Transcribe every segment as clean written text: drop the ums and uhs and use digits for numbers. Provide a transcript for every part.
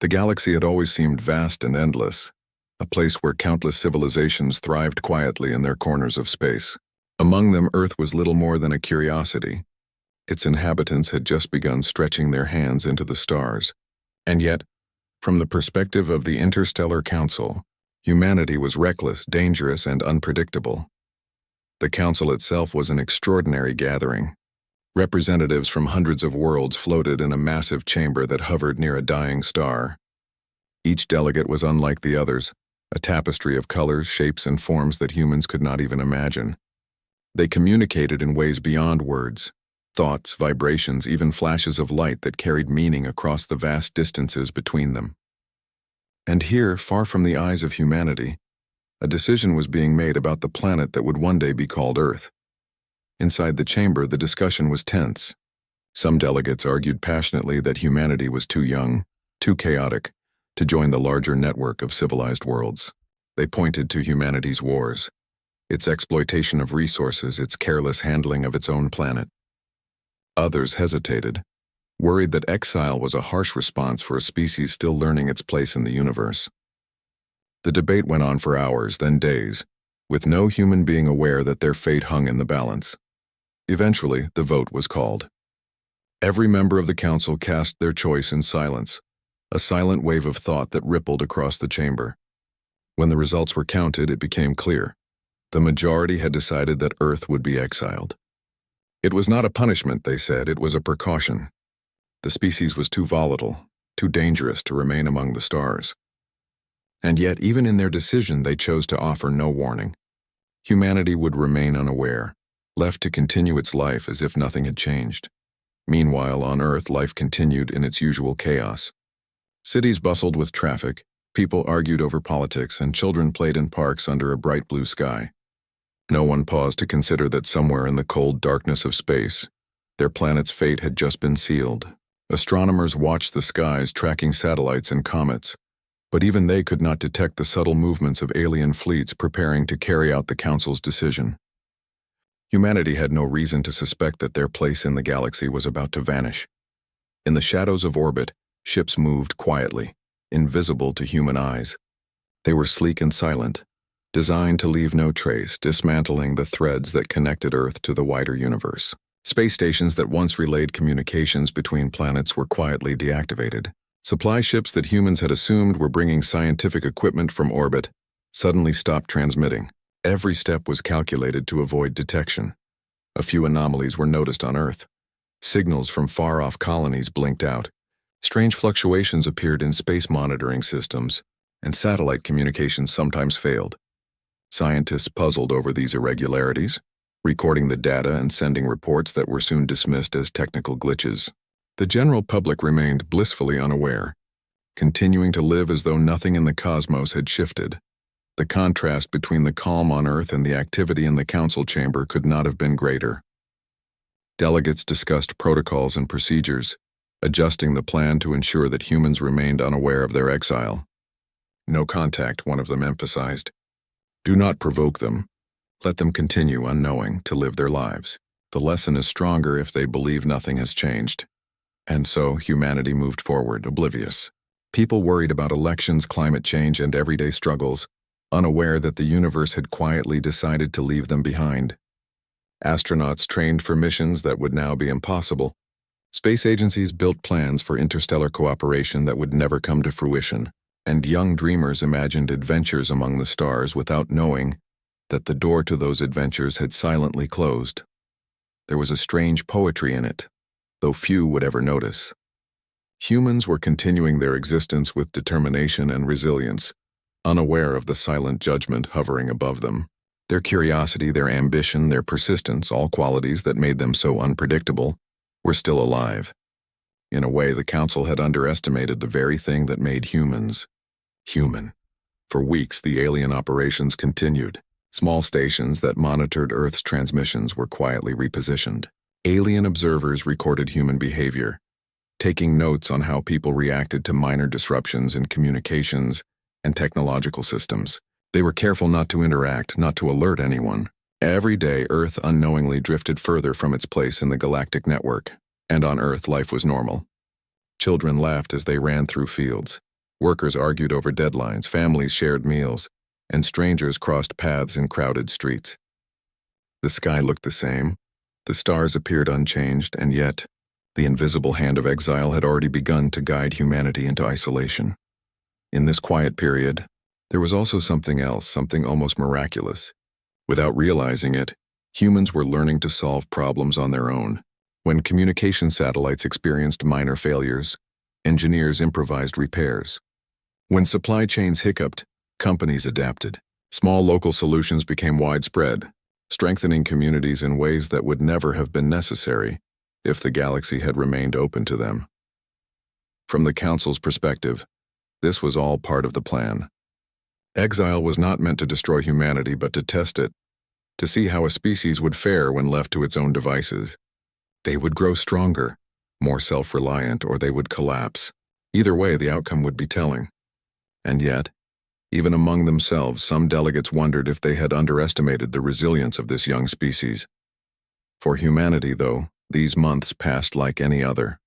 The galaxy had always seemed vast and endless, a place where countless civilizations thrived quietly in their corners of space. Among them, Earth was little more than a curiosity. Its inhabitants had just begun stretching their hands into the stars. And yet, from the perspective of the Interstellar Council, humanity was reckless, dangerous, and unpredictable. The Council itself was an extraordinary gathering. Representatives from hundreds of worlds floated in a massive chamber that hovered near a dying star. Each delegate was unlike the others, a tapestry of colors, shapes, and forms that humans could not even imagine. They communicated in ways beyond words, thoughts, vibrations, even flashes of light that carried meaning across the vast distances between them. And here, far from the eyes of humanity, a decision was being made about the planet that would one day be called Earth. Inside the chamber, the discussion was tense. Some delegates argued passionately that humanity was too young, too chaotic, to join the larger network of civilized worlds. They pointed to humanity's wars, its exploitation of resources, its careless handling of its own planet. Others hesitated, worried that exile was a harsh response for a species still learning its place in the universe. The debate went on for hours, then days, with no human being aware that their fate hung in the balance. Eventually, the vote was called. Every member of the council cast their choice in silence, a silent wave of thought that rippled across the chamber. When the results were counted, it became clear. The majority had decided that Earth would be exiled. It was not a punishment, they said, it was a precaution. The species was too volatile, too dangerous to remain among the stars. And yet, even in their decision, they chose to offer no warning. Humanity would remain unaware, left to continue its life as if nothing had changed. Meanwhile, on Earth, life continued in its usual chaos. Cities bustled with traffic, people argued over politics, and children played in parks under a bright blue sky. No one paused to consider that somewhere in the cold darkness of space, their planet's fate had just been sealed. Astronomers watched the skies, tracking satellites and comets, but even they could not detect the subtle movements of alien fleets preparing to carry out the Council's decision. Humanity had no reason to suspect that their place in the galaxy was about to vanish. In the shadows of orbit, ships moved quietly, invisible to human eyes. They were sleek and silent, designed to leave no trace, dismantling the threads that connected Earth to the wider universe. Space stations that once relayed communications between planets were quietly deactivated. Supply ships that humans had assumed were bringing scientific equipment from orbit suddenly stopped transmitting. Every step was calculated to avoid detection. A few anomalies were noticed on Earth. Signals from far-off colonies blinked out. Strange fluctuations appeared in space monitoring systems, and satellite communications sometimes failed. Scientists puzzled over these irregularities, recording the data and sending reports that were soon dismissed as technical glitches. The general public remained blissfully unaware, continuing to live as though nothing in the cosmos had shifted. The contrast between the calm on Earth and the activity in the council chamber could not have been greater. Delegates discussed protocols and procedures, adjusting the plan to ensure that humans remained unaware of their exile. No contact, one of them emphasized. Do not provoke them. Let them continue unknowing to live their lives. The lesson is stronger if they believe nothing has changed. And so humanity moved forward, oblivious. People worried about elections, climate change, and everyday struggles, unaware that the universe had quietly decided to leave them behind. Astronauts trained for missions that would now be impossible. Space agencies built plans for interstellar cooperation that would never come to fruition, and young dreamers imagined adventures among the stars without knowing that the door to those adventures had silently closed. There was a strange poetry in it, though few would ever notice. Humans were continuing their existence with determination and resilience, unaware of the silent judgment hovering above them. Their curiosity, their ambition, their persistence, all qualities that made them so unpredictable, were still alive. In a way, the Council had underestimated the very thing that made humans human. For weeks, the alien operations continued. Small stations that monitored Earth's transmissions were quietly repositioned. Alien observers recorded human behavior, taking notes on how people reacted to minor disruptions in communications and technological systems. They were careful not to interact, not to alert anyone. Every day, Earth unknowingly drifted further from its place in the galactic network, and on Earth life was normal. Children laughed as they ran through fields. Workers argued over deadlines, families shared meals, and strangers crossed paths in crowded streets. The sky looked the same, the stars appeared unchanged, and yet, the invisible hand of exile had already begun to guide humanity into isolation. In this quiet period, there was also something else, something almost miraculous. Without realizing it, humans were learning to solve problems on their own. When communication satellites experienced minor failures, engineers improvised repairs. When supply chains hiccuped, companies adapted. Small local solutions became widespread, strengthening communities in ways that would never have been necessary if the galaxy had remained open to them. From the Council's perspective, this was all part of the plan. Exile was not meant to destroy humanity but to test it, to see how a species would fare when left to its own devices. They would grow stronger, more self-reliant, or they would collapse. Either way, the outcome would be telling. And yet, even among themselves, some delegates wondered if they had underestimated the resilience of this young species. For humanity, though, these months passed like any other.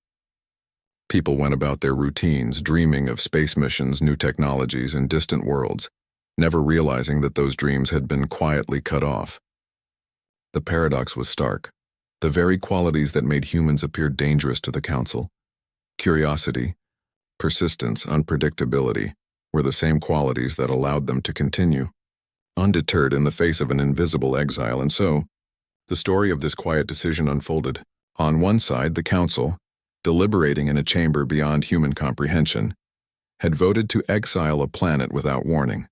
People went about their routines, dreaming of space missions, new technologies, and distant worlds, never realizing that those dreams had been quietly cut off. The paradox was stark. The very qualities that made humans appear dangerous to the Council, curiosity, persistence, unpredictability, were the same qualities that allowed them to continue, undeterred in the face of an invisible exile. And so, the story of this quiet decision unfolded. On one side, the Council, deliberating in a chamber beyond human comprehension, had voted to exile a planet without warning.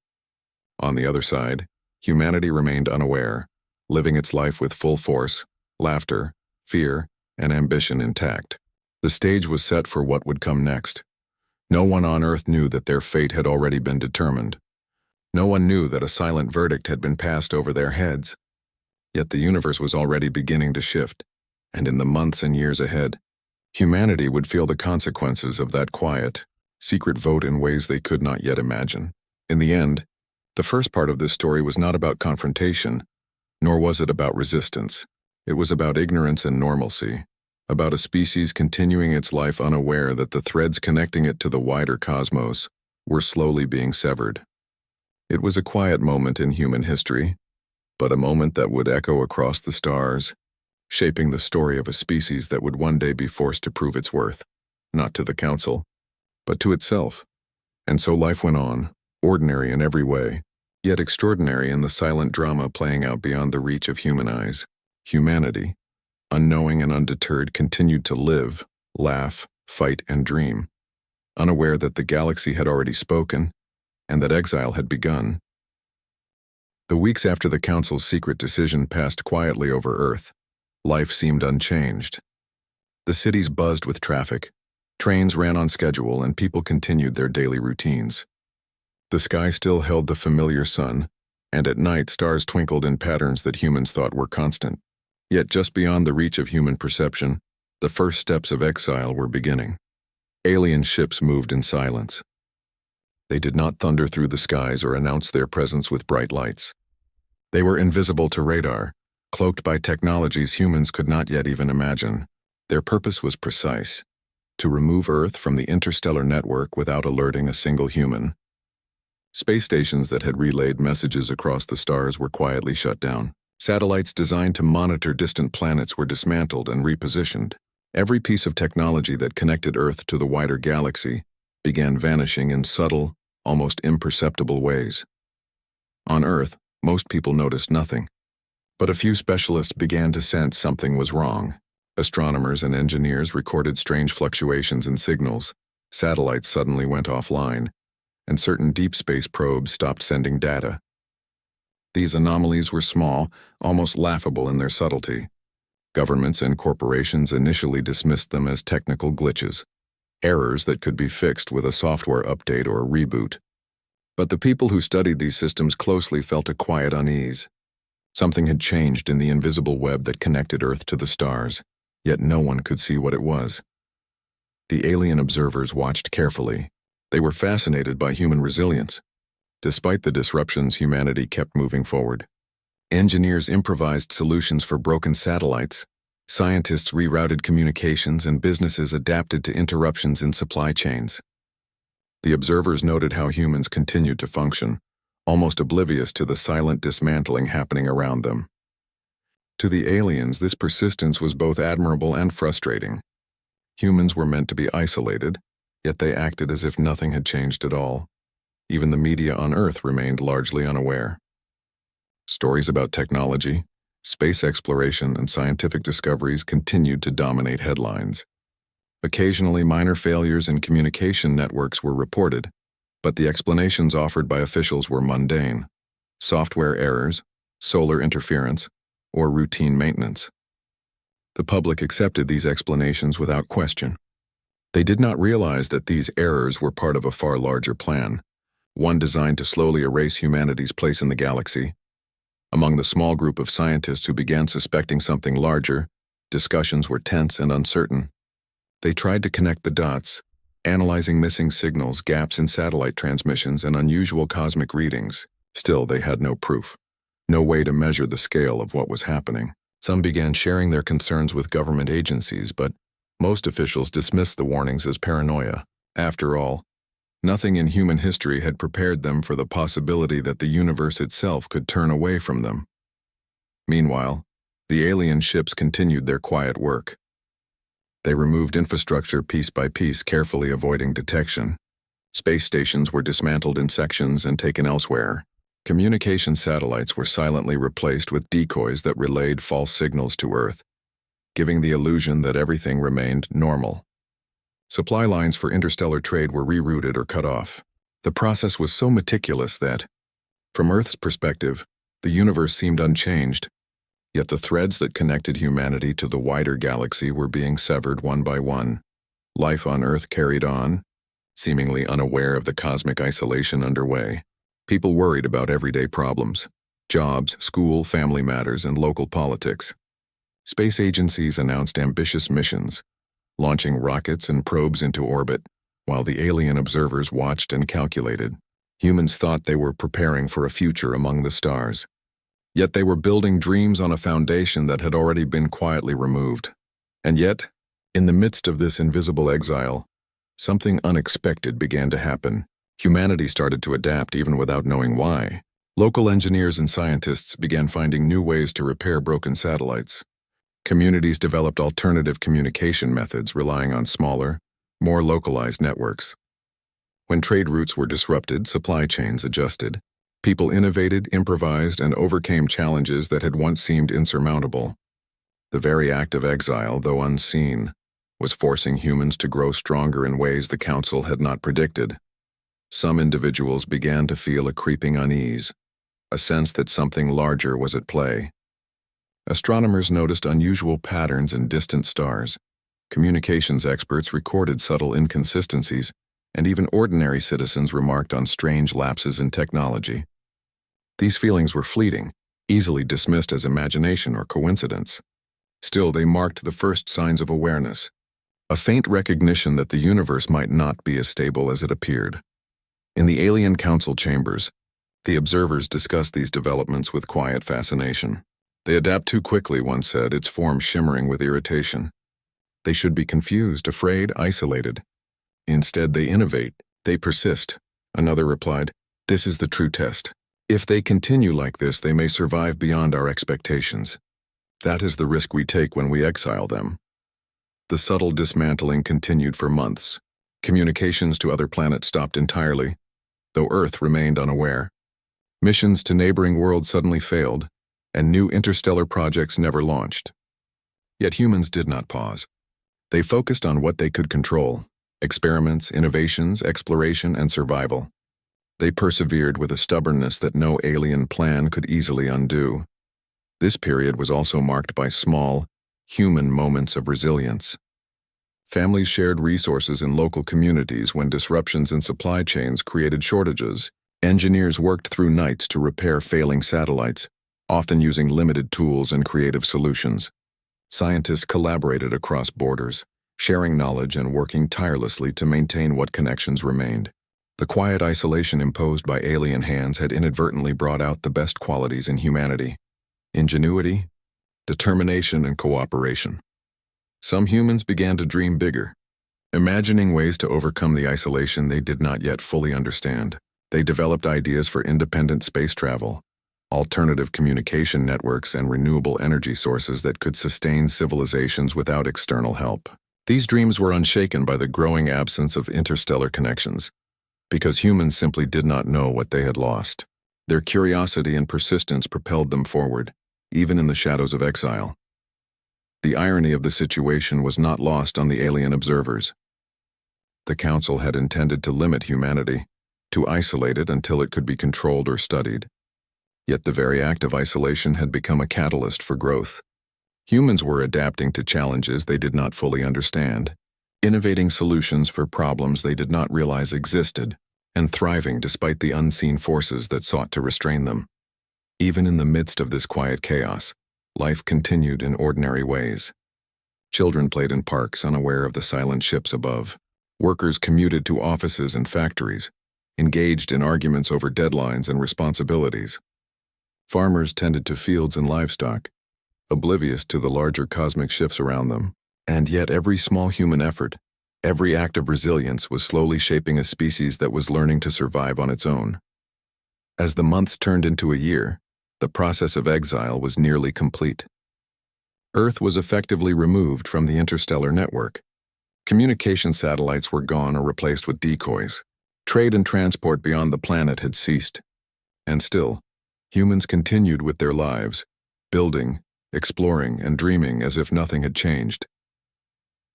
On the other side, humanity remained unaware, living its life with full force, laughter, fear, and ambition intact. The stage was set for what would come next. No one on Earth knew that their fate had already been determined. No one knew that a silent verdict had been passed over their heads. Yet the universe was already beginning to shift, and in the months and years ahead, humanity would feel the consequences of that quiet, secret vote in ways they could not yet imagine. In the end, the first part of this story was not about confrontation, nor was it about resistance. It was about ignorance and normalcy, about a species continuing its life unaware that the threads connecting it to the wider cosmos were slowly being severed. It was a quiet moment in human history, but a moment that would echo across the stars, shaping the story of a species that would one day be forced to prove its worth, not to the Council, but to itself. And so life went on, ordinary in every way, yet extraordinary in the silent drama playing out beyond the reach of human eyes. Humanity, unknowing and undeterred, continued to live, laugh, fight, and dream, unaware that the galaxy had already spoken and that exile had begun. The weeks after the Council's secret decision passed quietly over Earth, life seemed unchanged. The cities buzzed with traffic, trains ran on schedule, and people continued their daily routines. The sky still held the familiar sun, and at night stars twinkled in patterns that humans thought were constant. Yet just beyond the reach of human perception, the first steps of exile were beginning. Alien ships moved in silence. They did not thunder through the skies or announce their presence with bright lights. They were invisible to radar, cloaked by technologies humans could not yet even imagine. Their purpose was precise: to remove Earth from the interstellar network without alerting a single human. Space stations that had relayed messages across the stars were quietly shut down. Satellites designed to monitor distant planets were dismantled and repositioned. Every piece of technology that connected Earth to the wider galaxy began vanishing in subtle, almost imperceptible ways. On Earth, most people noticed nothing. But a few specialists began to sense something was wrong. Astronomers and engineers recorded strange fluctuations in signals. Satellites suddenly went offline, and certain deep space probes stopped sending data. These anomalies were small, almost laughable in their subtlety. Governments and corporations initially dismissed them as technical glitches, errors that could be fixed with a software update or a reboot. But the people who studied these systems closely felt a quiet unease. Something had changed in the invisible web that connected Earth to the stars, yet no one could see what it was. The alien observers watched carefully. They were fascinated by human resilience. Despite the disruptions, humanity kept moving forward. Engineers improvised solutions for broken satellites. Scientists rerouted communications, and businesses adapted to interruptions in supply chains. The observers noted how humans continued to function, almost oblivious to the silent dismantling happening around them. To the aliens, this persistence was both admirable and frustrating. Humans were meant to be isolated, yet they acted as if nothing had changed at all. Even the media on Earth remained largely unaware. Stories about technology, space exploration, and scientific discoveries continued to dominate headlines. Occasionally, minor failures in communication networks were reported, but the explanations offered by officials were mundane: software errors, solar interference, or routine maintenance. The public accepted these explanations without question. They did not realize that these errors were part of a far larger plan, one designed to slowly erase humanity's place in the galaxy. Among the small group of scientists who began suspecting something larger, discussions were tense and uncertain. They tried to connect the dots, analyzing missing signals, gaps in satellite transmissions, and unusual cosmic readings. Still, they had no proof, no way to measure the scale of what was happening. Some began sharing their concerns with government agencies, but most officials dismissed the warnings as paranoia. After all, nothing in human history had prepared them for the possibility that the universe itself could turn away from them. Meanwhile, the alien ships continued their quiet work. They removed infrastructure piece by piece, carefully avoiding detection. Space stations were dismantled in sections and taken elsewhere. Communication satellites were silently replaced with decoys that relayed false signals to Earth, giving the illusion that everything remained normal. Supply lines for interstellar trade were rerouted or cut off. The process was so meticulous that, from Earth's perspective, the universe seemed unchanged, yet the threads that connected humanity to the wider galaxy were being severed one by one. Life on Earth carried on, seemingly unaware of the cosmic isolation underway. People worried about everyday problems: jobs, school, family matters, and local politics. Space agencies announced ambitious missions, launching rockets and probes into orbit, while the alien observers watched and calculated. Humans thought they were preparing for a future among the stars. Yet they were building dreams on a foundation that had already been quietly removed. And yet, in the midst of this invisible exile, something unexpected began to happen. Humanity started to adapt even without knowing why. Local engineers and scientists began finding new ways to repair broken satellites. Communities developed alternative communication methods relying on smaller, more localized networks. When trade routes were disrupted, supply chains adjusted. People innovated, improvised, and overcame challenges that had once seemed insurmountable. The very act of exile, though unseen, was forcing humans to grow stronger in ways the Council had not predicted. Some individuals began to feel a creeping unease, a sense that something larger was at play. Astronomers noticed unusual patterns in distant stars. Communications experts recorded subtle inconsistencies, and even ordinary citizens remarked on strange lapses in technology. These feelings were fleeting, easily dismissed as imagination or coincidence. Still, they marked the first signs of awareness, a faint recognition that the universe might not be as stable as it appeared. In the alien council chambers, the observers discussed these developments with quiet fascination. They adapt too quickly, one said, its form shimmering with irritation. They should be confused, afraid, isolated. Instead, they innovate, they persist. Another replied, "This is the true test. If they continue like this, they may survive beyond our expectations. That is the risk we take when we exile them." The subtle dismantling continued for months. Communications to other planets stopped entirely, though Earth remained unaware. Missions to neighboring worlds suddenly failed, and new interstellar projects never launched. Yet humans did not pause. They focused on what they could control: experiments, innovations, exploration, and survival. They persevered with a stubbornness that no alien plan could easily undo. This period was also marked by small, human moments of resilience. Families shared resources in local communities when disruptions in supply chains created shortages. Engineers worked through nights to repair failing satellites, often using limited tools and creative solutions. Scientists collaborated across borders, sharing knowledge and working tirelessly to maintain what connections remained. The quiet isolation imposed by alien hands had inadvertently brought out the best qualities in humanity: ingenuity, determination, and cooperation. Some humans began to dream bigger. Imagining ways to overcome the isolation they did not yet fully understand, they developed ideas for independent space travel, alternative communication networks, and renewable energy sources that could sustain civilizations without external help. These dreams were unshaken by the growing absence of interstellar connections, because humans simply did not know what they had lost. Their curiosity and persistence propelled them forward, even in the shadows of exile. The irony of the situation was not lost on the alien observers. The Council had intended to limit humanity, to isolate it until it could be controlled or studied. Yet the very act of isolation had become a catalyst for growth. Humans were adapting to challenges they did not fully understand, innovating solutions for problems they did not realize existed, and thriving despite the unseen forces that sought to restrain them. Even in the midst of this quiet chaos, life continued in ordinary ways. Children played in parks, unaware of the silent ships above. Workers commuted to offices and factories, engaged in arguments over deadlines and responsibilities. Farmers tended to fields and livestock, oblivious to the larger cosmic shifts around them. And yet every small human effort, every act of resilience was slowly shaping a species that was learning to survive on its own. As the months turned into a year, the process of exile was nearly complete. Earth was effectively removed from the interstellar network. Communication satellites were gone or replaced with decoys. Trade and transport beyond the planet had ceased. And still, humans continued with their lives, building, exploring, and dreaming as if nothing had changed.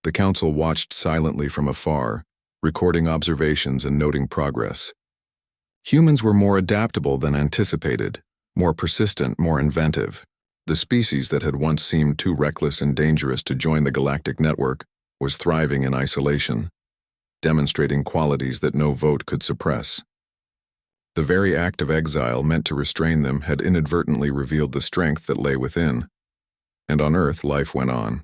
The Council watched silently from afar, recording observations and noting progress. Humans were more adaptable than anticipated, more persistent, more inventive. The species that had once seemed too reckless and dangerous to join the galactic network was thriving in isolation, demonstrating qualities that no vote could suppress. The very act of exile meant to restrain them had inadvertently revealed the strength that lay within. And on Earth, life went on.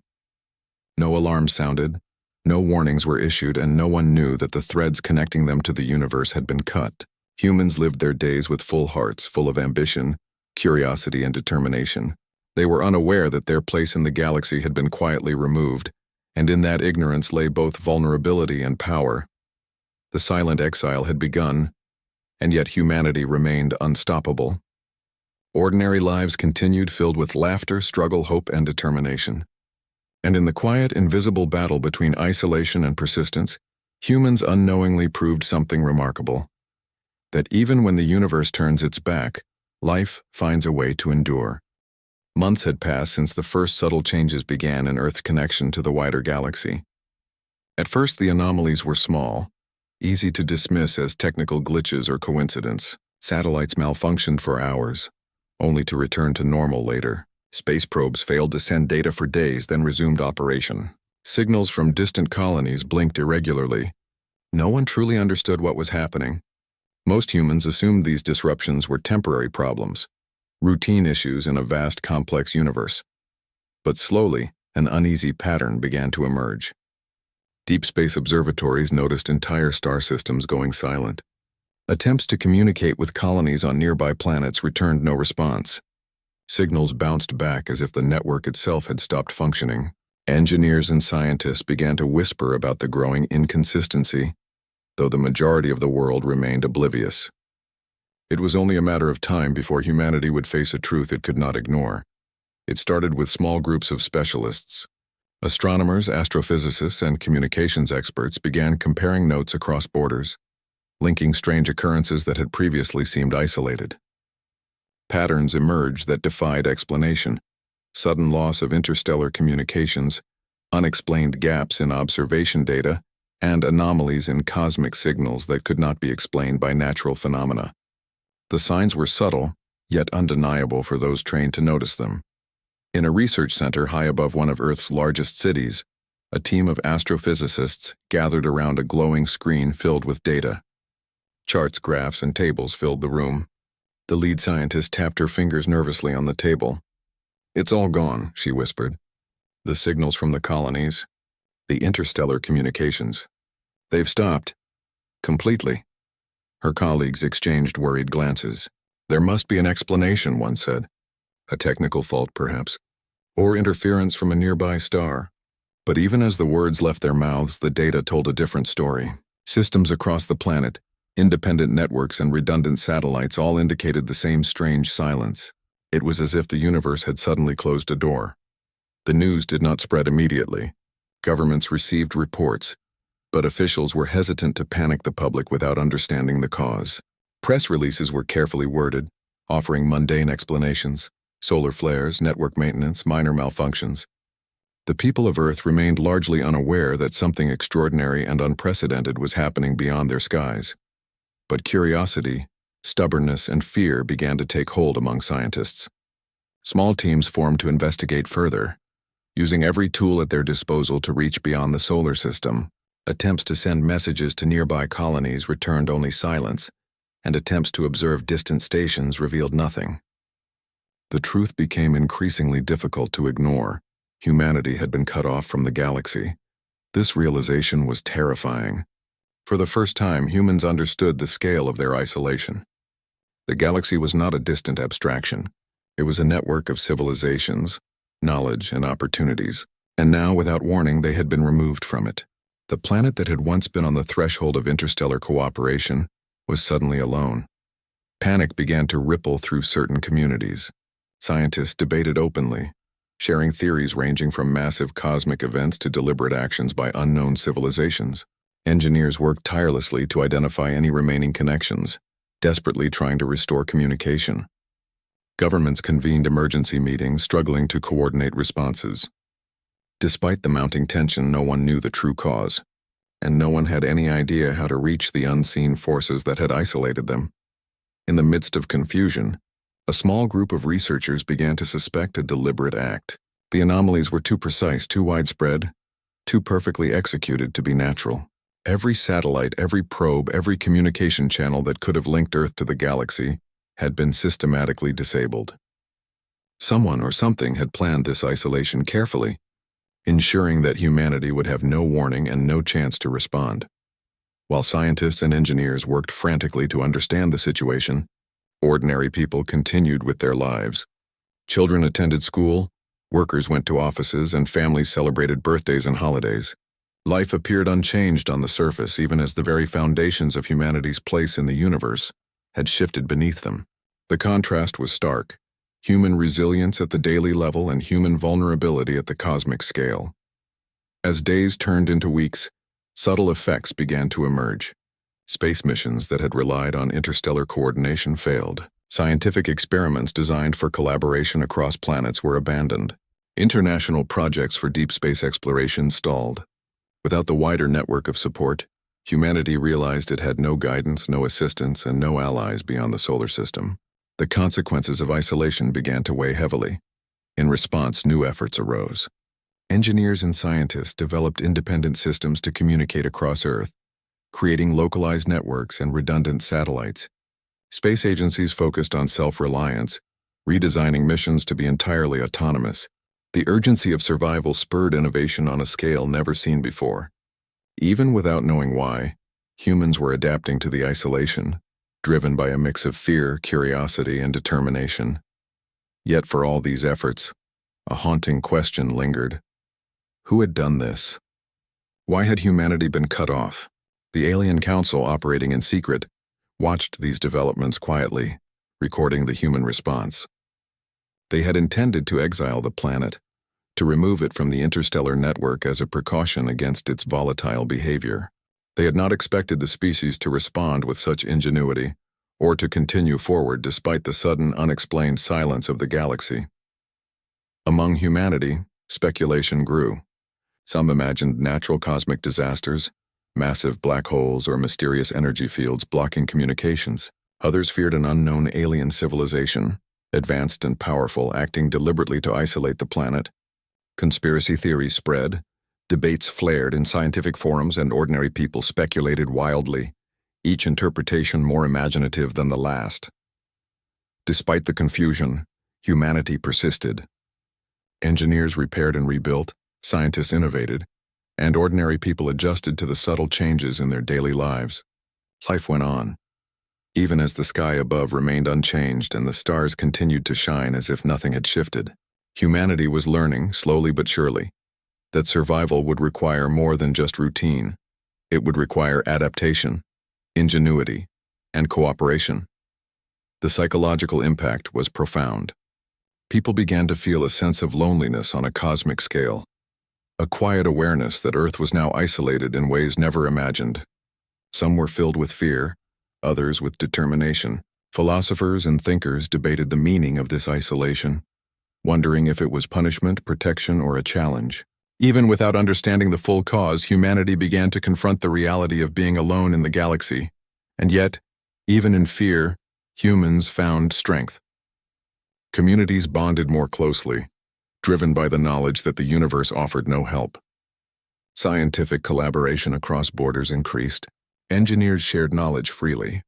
No alarms sounded, no warnings were issued, and no one knew that the threads connecting them to the universe had been cut. Humans lived their days with full hearts, full of ambition, curiosity, and determination. They were unaware that their place in the galaxy had been quietly removed, and in that ignorance lay both vulnerability and power. The silent exile had begun, and yet humanity remained unstoppable. Ordinary lives continued, filled with laughter, struggle, hope, and determination. And in the quiet, invisible battle between isolation and persistence, humans unknowingly proved something remarkable: that even when the universe turns its back, life finds a way to endure. Months had passed since the first subtle changes began in Earth's connection to the wider galaxy. At first, the anomalies were small, easy to dismiss as technical glitches or coincidence. Satellites malfunctioned for hours, only to return to normal later. Space probes failed to send data for days, then resumed operation. Signals from distant colonies blinked irregularly. No one truly understood what was happening. Most humans assumed these disruptions were temporary problems, routine issues in a vast, complex universe. But slowly, an uneasy pattern began to emerge. Deep space observatories noticed entire star systems going silent. Attempts to communicate with colonies on nearby planets returned no response. Signals bounced back as if the network itself had stopped functioning. Engineers and scientists began to whisper about the growing inconsistency, though the majority of the world remained oblivious. It was only a matter of time before humanity would face a truth it could not ignore. It started with small groups of specialists. Astronomers, astrophysicists, and communications experts began comparing notes across borders, linking strange occurrences that had previously seemed isolated. Patterns emerged that defied explanation: sudden loss of interstellar communications, unexplained gaps in observation data, and anomalies in cosmic signals that could not be explained by natural phenomena. The signs were subtle, yet undeniable for those trained to notice them. In a research center high above one of Earth's largest cities, a team of astrophysicists gathered around a glowing screen filled with data. Charts, graphs, and tables filled the room. The lead scientist tapped her fingers nervously on the table. "It's all gone," she whispered. "The signals from the colonies, the interstellar communications. They've stopped. Completely." Her colleagues exchanged worried glances. "There must be an explanation," one said. "A technical fault, perhaps. Or interference from a nearby star." But even as the words left their mouths, the data told a different story. Systems across the planet, independent networks and redundant satellites all indicated the same strange silence. It was as if the universe had suddenly closed a door. The news did not spread immediately. Governments received reports, but officials were hesitant to panic the public without understanding the cause. Press releases were carefully worded, offering mundane explanations: solar flares, network maintenance, minor malfunctions. The people of Earth remained largely unaware that something extraordinary and unprecedented was happening beyond their skies. But curiosity, stubbornness, and fear began to take hold among scientists. Small teams formed to investigate further, using every tool at their disposal to reach beyond the solar system. Attempts to send messages to nearby colonies returned only silence, and attempts to observe distant stations revealed nothing. The truth became increasingly difficult to ignore. Humanity had been cut off from the galaxy. This realization was terrifying. For the first time, humans understood the scale of their isolation. The galaxy was not a distant abstraction. It was a network of civilizations, knowledge, and opportunities. And now, without warning, they had been removed from it. The planet that had once been on the threshold of interstellar cooperation was suddenly alone. Panic began to ripple through certain communities. Scientists debated openly, sharing theories ranging from massive cosmic events to deliberate actions by unknown civilizations. Engineers worked tirelessly to identify any remaining connections, desperately trying to restore communication. Governments convened emergency meetings, struggling to coordinate responses. Despite the mounting tension, no one knew the true cause, and no one had any idea how to reach the unseen forces that had isolated them. In the midst of confusion, a small group of researchers began to suspect a deliberate act. The anomalies were too precise, too widespread, too perfectly executed to be natural. Every satellite, every probe, every communication channel that could have linked Earth to the galaxy had been systematically disabled. Someone or something had planned this isolation carefully, ensuring that humanity would have no warning and no chance to respond. While scientists and engineers worked frantically to understand the situation, ordinary people continued with their lives. Children attended school, workers went to offices, and families celebrated birthdays and holidays. Life appeared unchanged on the surface, even as the very foundations of humanity's place in the universe had shifted beneath them. The contrast was stark: human resilience at the daily level and human vulnerability at the cosmic scale. As days turned into weeks, subtle effects began to emerge. Space missions that had relied on interstellar coordination failed. Scientific experiments designed for collaboration across planets were abandoned. International projects for deep space exploration stalled. Without the wider network of support, humanity realized it had no guidance, no assistance, and no allies beyond the solar system. The consequences of isolation began to weigh heavily. In response, new efforts arose. Engineers and scientists developed independent systems to communicate across Earth, creating localized networks and redundant satellites. Space agencies focused on self-reliance, redesigning missions to be entirely autonomous. The urgency of survival spurred innovation on a scale never seen before. Even without knowing why, humans were adapting to the isolation, driven by a mix of fear, curiosity, and determination. Yet for all these efforts, a haunting question lingered. Who had done this? Why had humanity been cut off? The Alien Council, operating in secret, watched these developments quietly, recording the human response. They had intended to exile the planet, to remove it from the interstellar network as a precaution against its volatile behavior. They had not expected the species to respond with such ingenuity, or to continue forward despite the sudden, unexplained silence of the galaxy. Among humanity, speculation grew. Some imagined natural cosmic disasters, massive black holes, or mysterious energy fields blocking communications. Others feared an unknown alien civilization, advanced and powerful, acting deliberately to isolate the planet. Conspiracy theories spread, debates flared in scientific forums, and ordinary people speculated wildly, each interpretation more imaginative than the last. Despite the confusion, humanity persisted. Engineers repaired and rebuilt, scientists innovated, and ordinary people adjusted to the subtle changes in their daily lives. Life went on, even as the sky above remained unchanged and the stars continued to shine as if nothing had shifted. Humanity was learning, slowly but surely, that survival would require more than just routine. It would require adaptation, ingenuity, and cooperation. The psychological impact was profound. People began to feel a sense of loneliness on a cosmic scale, a quiet awareness that Earth was now isolated in ways never imagined. Some were filled with fear, others with determination. Philosophers and thinkers debated the meaning of this isolation, wondering if it was punishment, protection, or a challenge. Even without understanding the full cause, humanity began to confront the reality of being alone in the galaxy. And yet, even in fear, humans found strength. Communities bonded more closely, driven by the knowledge that the universe offered no help. Scientific collaboration across borders increased. Engineers shared knowledge freely.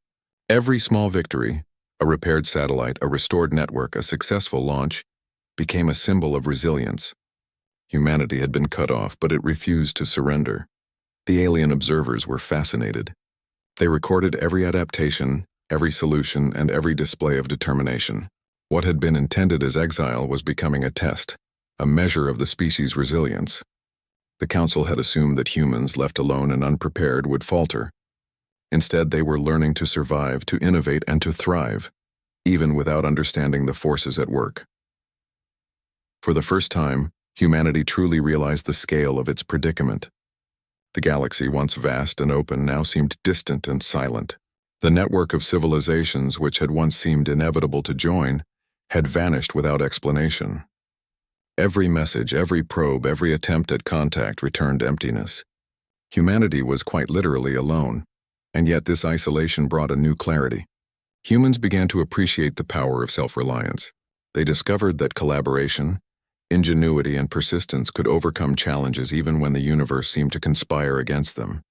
Every small victory, a repaired satellite, a restored network, a successful launch, became a symbol of resilience. Humanity had been cut off, but it refused to surrender. The alien observers were fascinated. They recorded every adaptation, every solution, and every display of determination. What had been intended as exile was becoming a test, a measure of the species' resilience. The Council had assumed that humans, left alone and unprepared, would falter. Instead, they were learning to survive, to innovate, and to thrive, even without understanding the forces at work. For the first time, humanity truly realized the scale of its predicament. The galaxy, once vast and open, now seemed distant and silent. The network of civilizations, which had once seemed inevitable to join, had vanished without explanation. Every message, every probe, every attempt at contact returned emptiness. Humanity was quite literally alone, and yet this isolation brought a new clarity. Humans began to appreciate the power of self-reliance. They discovered that collaboration, ingenuity, and persistence could overcome challenges even when the universe seemed to conspire against them.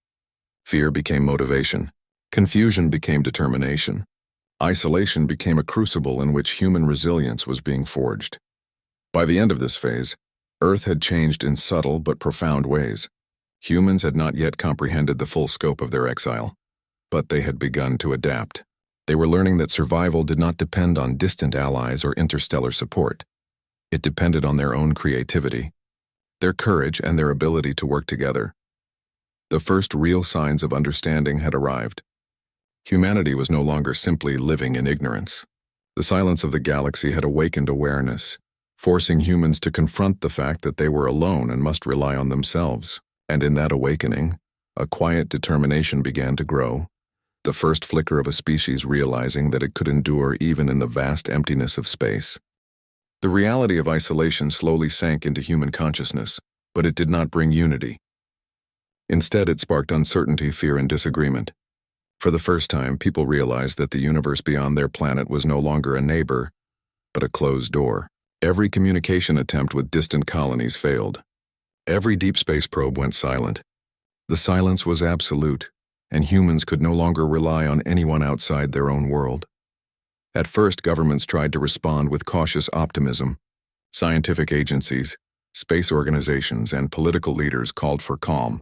Fear became motivation. Confusion became determination. Isolation became a crucible in which human resilience was being forged. By the end of this phase, Earth had changed in subtle but profound ways. Humans had not yet comprehended the full scope of their exile, but they had begun to adapt. They were learning that survival did not depend on distant allies or interstellar support. It depended on their own creativity, their courage, and their ability to work together. The first real signs of understanding had arrived. Humanity was no longer simply living in ignorance. The silence of the galaxy had awakened awareness, forcing humans to confront the fact that they were alone and must rely on themselves. And in that awakening, a quiet determination began to grow, the first flicker of a species realizing that it could endure even in the vast emptiness of space. The reality of isolation slowly sank into human consciousness, but it did not bring unity. Instead, it sparked uncertainty, fear, and disagreement. For the first time, people realized that the universe beyond their planet was no longer a neighbor, but a closed door. Every communication attempt with distant colonies failed. Every deep space probe went silent. The silence was absolute, and humans could no longer rely on anyone outside their own world. At first, governments tried to respond with cautious optimism. Scientific agencies, space organizations, and political leaders called for calm,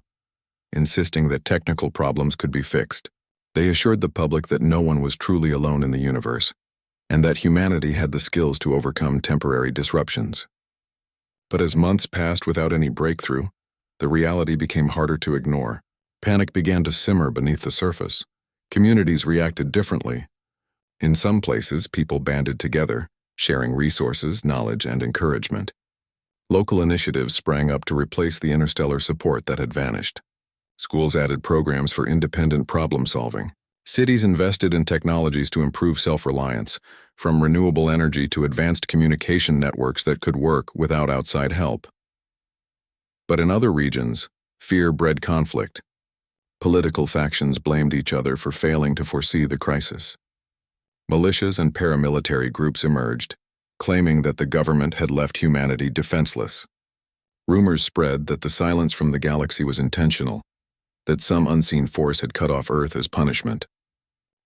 insisting that technical problems could be fixed. They assured the public that no one was truly alone in the universe, and that humanity had the skills to overcome temporary disruptions. But as months passed without any breakthrough, the reality became harder to ignore. Panic began to simmer beneath the surface. Communities reacted differently. In some places, people banded together, sharing resources, knowledge, and encouragement. Local initiatives sprang up to replace the interstellar support that had vanished. Schools added programs for independent problem-solving. Cities invested in technologies to improve self-reliance, from renewable energy to advanced communication networks that could work without outside help. But in other regions, fear bred conflict. Political factions blamed each other for failing to foresee the crisis. Militias and paramilitary groups emerged, claiming that the government had left humanity defenseless. Rumors spread that the silence from the galaxy was intentional, that some unseen force had cut off Earth as punishment.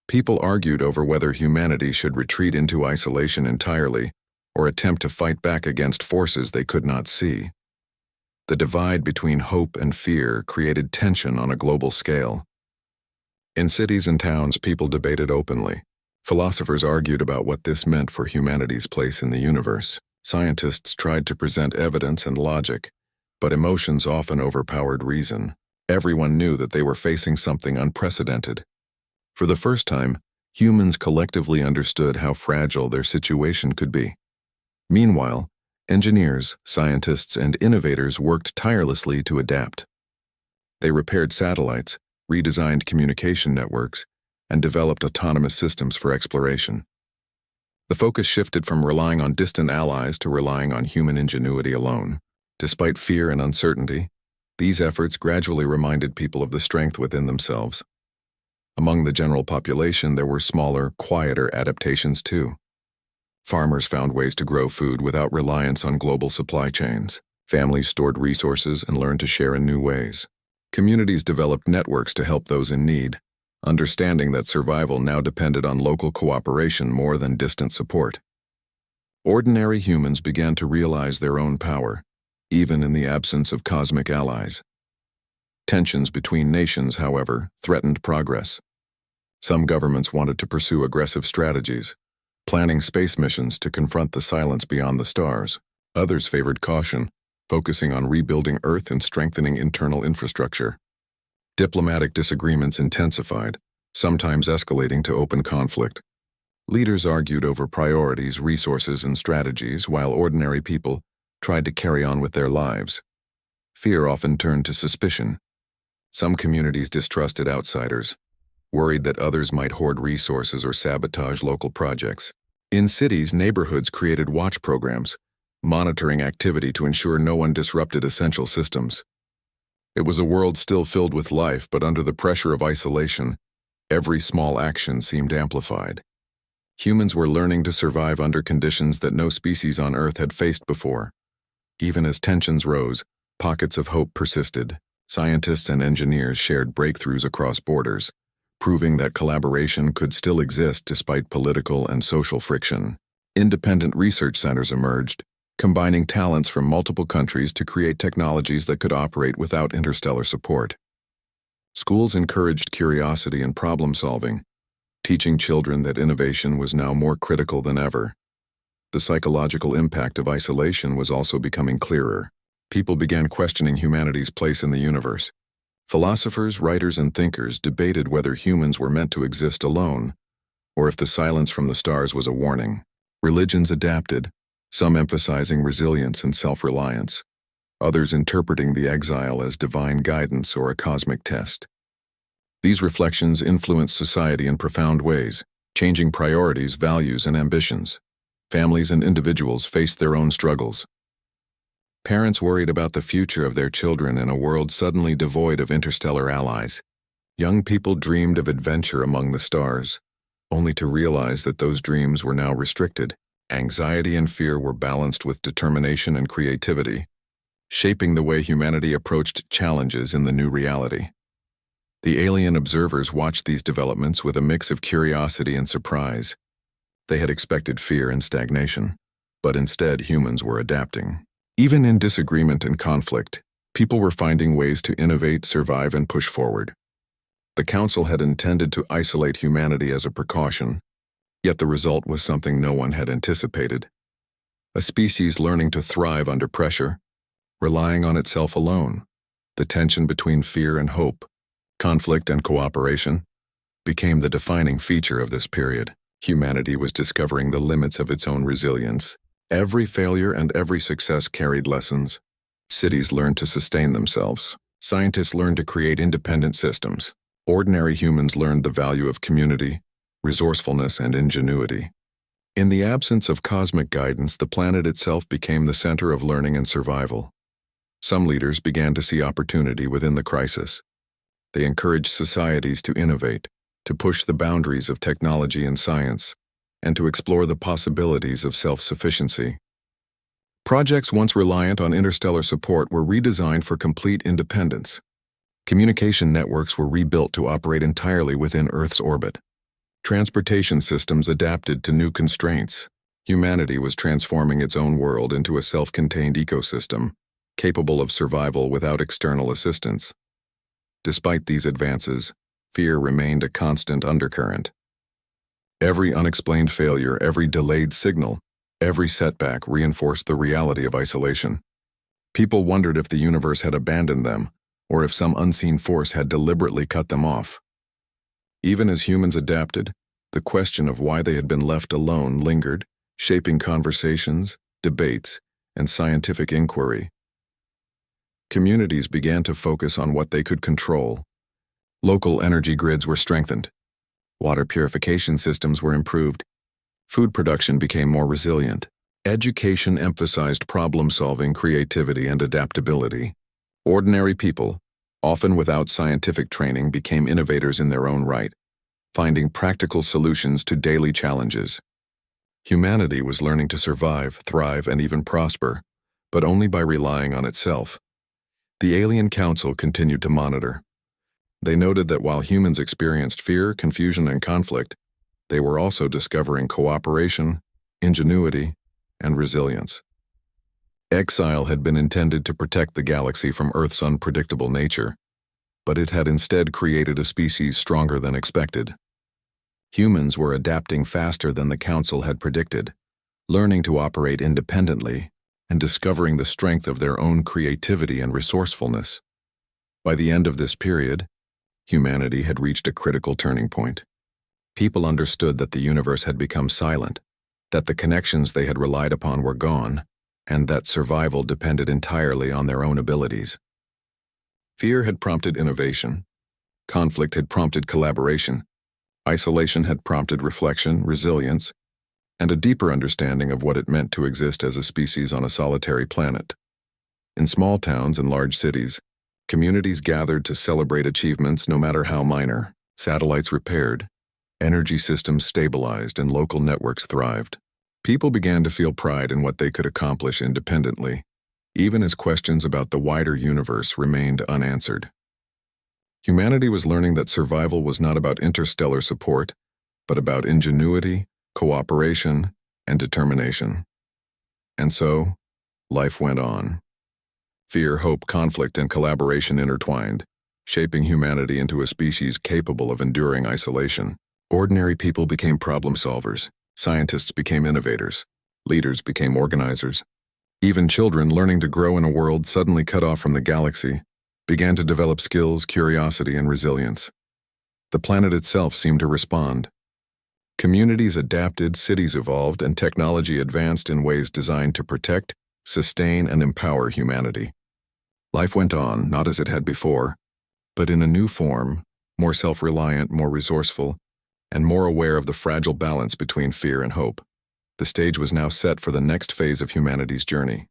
People argued over whether humanity should retreat into isolation entirely or attempt to fight back against forces they could not see. The divide between hope and fear created tension on a global scale. In cities and towns, people debated openly. Philosophers argued about what this meant for humanity's place in the universe. Scientists tried to present evidence and logic, But emotions often overpowered reason. Everyone knew that they were facing something unprecedented. For the first time, humans collectively understood how fragile their situation could be. Meanwhile, engineers, scientists, and innovators worked tirelessly to adapt. They repaired satellites, redesigned communication networks, and developed autonomous systems for exploration. The focus shifted from relying on distant allies to relying on human ingenuity alone. Despite fear and uncertainty, these efforts gradually reminded people of the strength within themselves. Among the general population, there were smaller, quieter adaptations too. Farmers found ways to grow food without reliance on global supply chains. Families stored resources and learned to share in new ways. Communities developed networks to help those in need, understanding that survival now depended on local cooperation more than distant support. Ordinary humans began to realize their own power, even in the absence of cosmic allies. Tensions between nations, however, threatened progress. Some governments wanted to pursue aggressive strategies, planning space missions to confront the silence beyond the stars. Others favored caution, focusing on rebuilding Earth and strengthening internal infrastructure. Diplomatic disagreements intensified, sometimes escalating to open conflict. Leaders argued over priorities, resources, and strategies, while ordinary people tried to carry on with their lives. Fear often turned to suspicion. Some communities distrusted outsiders, worried that others might hoard resources or sabotage local projects. In cities, neighborhoods created watch programs, monitoring activity to ensure no one disrupted essential systems. It was a world still filled with life, but under the pressure of isolation, every small action seemed amplified. Humans were learning to survive under conditions that no species on Earth had faced before. Even as tensions rose, pockets of hope persisted. Scientists and engineers shared breakthroughs across borders, proving that collaboration could still exist despite political and social friction. Independent research centers emerged, combining talents from multiple countries to create technologies that could operate without interstellar support. Schools encouraged curiosity and problem-solving, teaching children that innovation was now more critical than ever. The psychological impact of isolation was also becoming clearer. People began questioning humanity's place in the universe. Philosophers, writers, and thinkers debated whether humans were meant to exist alone, or if the silence from the stars was a warning. Religions adapted, some emphasizing resilience and self-reliance, others interpreting the exile as divine guidance or a cosmic test. These reflections influenced society in profound ways, changing priorities, values, and ambitions. Families and individuals faced their own struggles. Parents worried about the future of their children in a world suddenly devoid of interstellar allies. Young people dreamed of adventure among the stars, only to realize that those dreams were now restricted. Anxiety and fear were balanced with determination and creativity, shaping the way humanity approached challenges in the new reality. The alien observers watched these developments with a mix of curiosity and surprise. They had expected fear and stagnation, but instead humans were adapting. Even in disagreement and conflict, people were finding ways to innovate, survive, and push forward. The Council had intended to isolate humanity as a precaution, yet the result was something no one had anticipated. A species learning to thrive under pressure, relying on itself alone. The tension between fear and hope, conflict and cooperation, became the defining feature of this period. Humanity was discovering the limits of its own resilience. Every failure and every success carried lessons. Cities learned to sustain themselves. Scientists learned to create independent systems. Ordinary humans learned the value of community, resourcefulness, and ingenuity. In the absence of cosmic guidance, the planet itself became the center of learning and survival. Some leaders began to see opportunity within the crisis. They encouraged societies to innovate, to push the boundaries of technology and science, and to explore the possibilities of self-sufficiency. Projects once reliant on interstellar support were redesigned for complete independence. Communication networks were rebuilt to operate entirely within Earth's orbit. Transportation systems adapted to new constraints. Humanity was transforming its own world into a self-contained ecosystem, capable of survival without external assistance. Despite these advances, fear remained a constant undercurrent. Every unexplained failure, every delayed signal, every setback reinforced the reality of isolation. People wondered if the universe had abandoned them, or if some unseen force had deliberately cut them off. Even as humans adapted, the question of why they had been left alone lingered, shaping conversations, debates, and scientific inquiry. Communities began to focus on what they could control. Local energy grids were strengthened. Water purification systems were improved. Food production became more resilient. Education emphasized problem-solving, creativity, and adaptability. Ordinary people, often without scientific training, became innovators in their own right, finding practical solutions to daily challenges. Humanity was learning to survive, thrive, and even prosper, but only by relying on itself. The Alien Council continued to monitor. They noted that while humans experienced fear, confusion, and conflict, they were also discovering cooperation, ingenuity, and resilience. Exile had been intended to protect the galaxy from Earth's unpredictable nature, but it had instead created a species stronger than expected. Humans were adapting faster than the Council had predicted, learning to operate independently and discovering the strength of their own creativity and resourcefulness. By the end of this period, humanity had reached a critical turning point. People understood that the universe had become silent, that the connections they had relied upon were gone, and that survival depended entirely on their own abilities. Fear had prompted innovation. Conflict had prompted collaboration. Isolation had prompted reflection, resilience, and a deeper understanding of what it meant to exist as a species on a solitary planet. In small towns and large cities, communities gathered to celebrate achievements no matter how minor. Satellites repaired, energy systems stabilized, and local networks thrived. People began to feel pride in what they could accomplish independently, even as questions about the wider universe remained unanswered. Humanity was learning that survival was not about interstellar support, but about ingenuity, cooperation, and determination. And so, life went on. Fear, hope, conflict, and collaboration intertwined, shaping humanity into a species capable of enduring isolation. Ordinary people became problem solvers, scientists became innovators, leaders became organizers. Even children learning to grow in a world suddenly cut off from the galaxy began to develop skills, curiosity, and resilience. The planet itself seemed to respond. Communities adapted, cities evolved, and technology advanced in ways designed to protect, sustain, and empower humanity. Life went on, not as it had before, but in a new form, more self-reliant, more resourceful, and more aware of the fragile balance between fear and hope. The stage was now set for the next phase of humanity's journey.